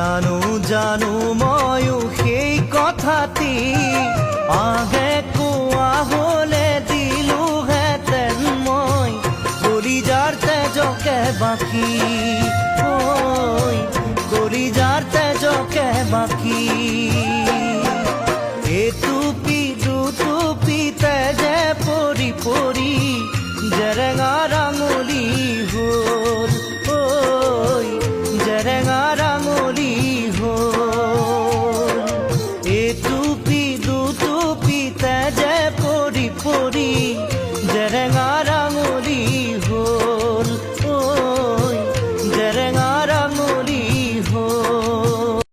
জানো জানো ময়ো সেই কথাটি আগে কোৱা হলে দিলোহেঁতেন মই কলিজাৰ তেজকে বাকি ঐ কলিজাৰ তেজকে বাকি এটুপি দুটুপি তেজে পৰি পৰি জেৰেঙা ৰাঙলী